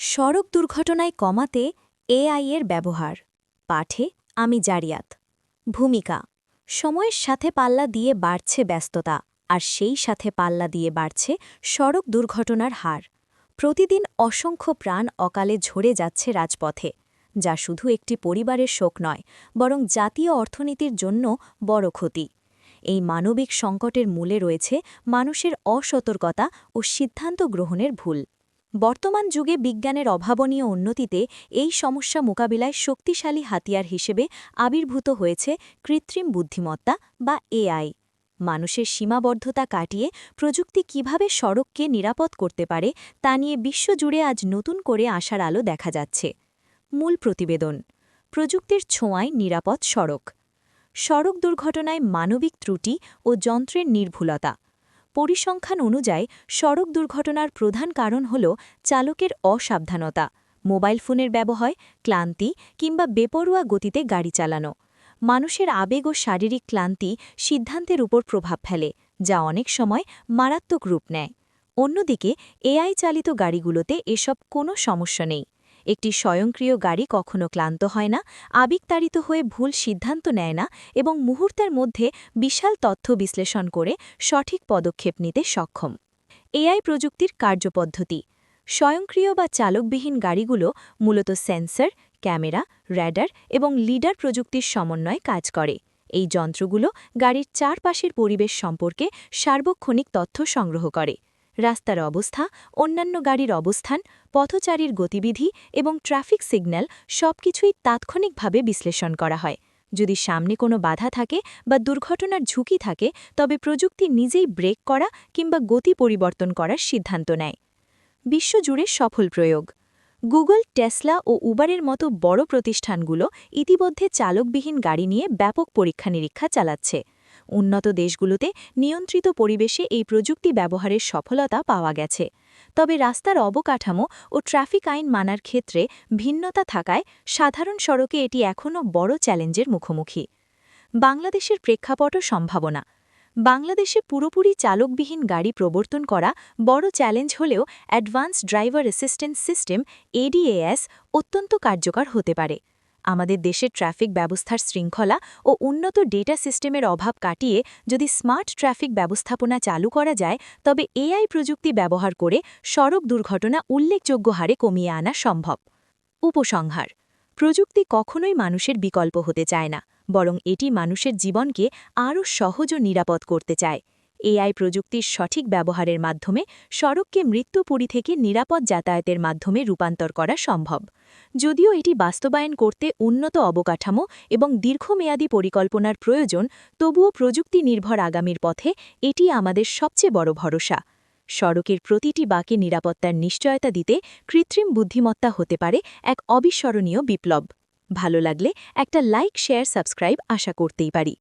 সড়ক দুর্ঘটনায় কমাতে এআই এর ব্যবহার। পাঠে আমি জারিয়াত। ভূমিকা। সময়ের সাথে পাল্লা দিয়ে বাড়ছে ব্যস্ততা, আর সেই সাথে পাল্লা দিয়ে বাড়ছে সড়ক দুর্ঘটনার হার। প্রতিদিন অসংখ্য প্রাণ অকালে ঝরে যাচ্ছে রাজপথে, যা শুধু একটি পরিবারের শোক নয়, বরং জাতীয় অর্থনীতির জন্য বড় ক্ষতি। এই মানবিক সংকটের মূলে রয়েছে মানুষের অসতর্কতা ও সিদ্ধান্ত গ্রহণের ভুল। বর্তমান যুগে বিজ্ঞানের অভাবনীয় উন্নতিতে এই সমস্যা মোকাবিলায় শক্তিশালী হাতিয়ার হিসেবে আবির্ভূত হয়েছে কৃত্রিম বুদ্ধিমত্তা বা এআই। মানুষের সীমাবদ্ধতা কাটিয়ে প্রযুক্তি কিভাবে সড়ককে নিরাপদ করতে পারে তা নিয়ে বিশ্বজুড়ে আজ নতুন করে আসার আলো দেখা যাচ্ছে। মূল প্রতিবেদন। প্রযুক্তির ছোঁয়ায় নিরাপদ সড়ক। সড়ক দুর্ঘটনায় মানবিক ত্রুটি ও যন্ত্রের নির্ভুলতা। পরিসংখ্যান অনুযায়ী সড়ক দুর্ঘটনার প্রধান কারণ হল চালকের অসাবধানতা, মোবাইল ফোনের ব্যবহার, ক্লান্তি কিংবা বেপরোয়া গতিতে গাড়ি চালানো। মানুষের আবেগ ও শারীরিক ক্লান্তি সিদ্ধান্তের উপর প্রভাব ফেলে, যা অনেক সময় মারাত্মক রূপ নেয়। অন্যদিকে এআই চালিত গাড়িগুলোতে এসব কোনো সমস্যা নেই। একটি স্বয়ংক্রিয় গাড়ি কখনো ক্লান্ত হয় না, আবেগতাড়িত হয়ে ভুল সিদ্ধান্ত নেয় না এবং মুহূর্তের মধ্যে বিশাল তথ্য বিশ্লেষণ করে সঠিক পদক্ষেপ নিতে সক্ষম। এআই প্রযুক্তির কার্যপদ্ধতি। স্বয়ংক্রিয় বা চালকবিহীন গাড়িগুলো মূলত সেন্সর, ক্যামেরা, র্যাডার এবং লিডার প্রযুক্তির সমন্বয়ে কাজ করে। এই যন্ত্রগুলো গাড়ির চারপাশের পরিবেশ সম্পর্কে সার্বক্ষণিক তথ্য সংগ্রহ করে। রাস্তার অবস্থা, অন্যান্য গাড়ির অবস্থান, পথচারীর গতিবিধি এবং ট্রাফিক সিগন্যাল সবকিছুই তাৎক্ষণিকভাবে বিশ্লেষণ করা হয়। যদি সামনে কোনো বাধা থাকে বা দুর্ঘটনার ঝুঁকি থাকে, তবে প্রযুক্তি নিজেই ব্রেক করা কিংবা গতি পরিবর্তন করার সিদ্ধান্ত নেয়। বিশ্বজুড়ে সফল প্রয়োগ। গুগল, টেসলা ও উবারের মতো বড় প্রতিষ্ঠানগুলো ইতিমধ্যে চালকবিহীন গাড়ি নিয়ে ব্যাপক পরীক্ষা-নিরীক্ষা চালাচ্ছে। উন্নত দেশগুলোতে নিয়ন্ত্রিত পরিবেশে এই প্রযুক্তি ব্যবহারের সফলতা পাওয়া গেছে। তবে রাস্তার অবকাঠামো ও ট্রাফিক আইন মানার ক্ষেত্রে ভিন্নতা থাকায় সাধারণ সড়কে এটি এখনও বড় চ্যালেঞ্জের মুখোমুখি। বাংলাদেশের প্রেক্ষাপট ও সম্ভাবনা। বাংলাদেশে পুরোপুরি চালকবিহীন গাড়ি প্রবর্তন করা বড় চ্যালেঞ্জ হলেও অ্যাডভান্স ড্রাইভার অ্যাসিস্ট্যান্স সিস্টেম এডিএএস অত্যন্ত কার্যকর হতে পারে। আমাদের দেশের ট্রাফিক ব্যবস্থার শৃঙ্খলা ও উন্নত ডেটা সিস্টেমের অভাব কাটিয়ে যদি স্মার্ট ট্রাফিক ব্যবস্থাপনা চালু করা যায়, তবে এআই প্রযুক্তি ব্যবহার করে সড়ক দুর্ঘটনা উল্লেখযোগ্য হারে কমিয়ে আনা সম্ভব। উপসংহার। প্রযুক্তি কখনোই মানুষের বিকল্প হতে চায় না, বরং এটি মানুষের জীবনকে আরও সহজ ও নিরাপদ করতে চায়। এআই প্রযুক্তির সঠিক ব্যবহারের মাধ্যমে সড়ককে মৃত্যুপুরী থেকে নিরাপদ যাতায়াতের মাধ্যমে রূপান্তর করা সম্ভব। যদিও এটি বাস্তবায়ন করতে উন্নত অবকাঠামো এবং দীর্ঘমেয়াদী পরিকল্পনার প্রয়োজন, তবুও প্রযুক্তি নির্ভর আগামীর পথে এটি আমাদের সবচেয়ে বড় ভরসা। সড়কের প্রতিটি বাঁকে নিরাপত্তার নিশ্চয়তা দিতে কৃত্রিম বুদ্ধিমত্তা হতে পারে এক অবিস্মরণীয় বিপ্লব। ভালো লাগলে একটা লাইক, শেয়ার, সাবস্ক্রাইব আশা করতেই পারি।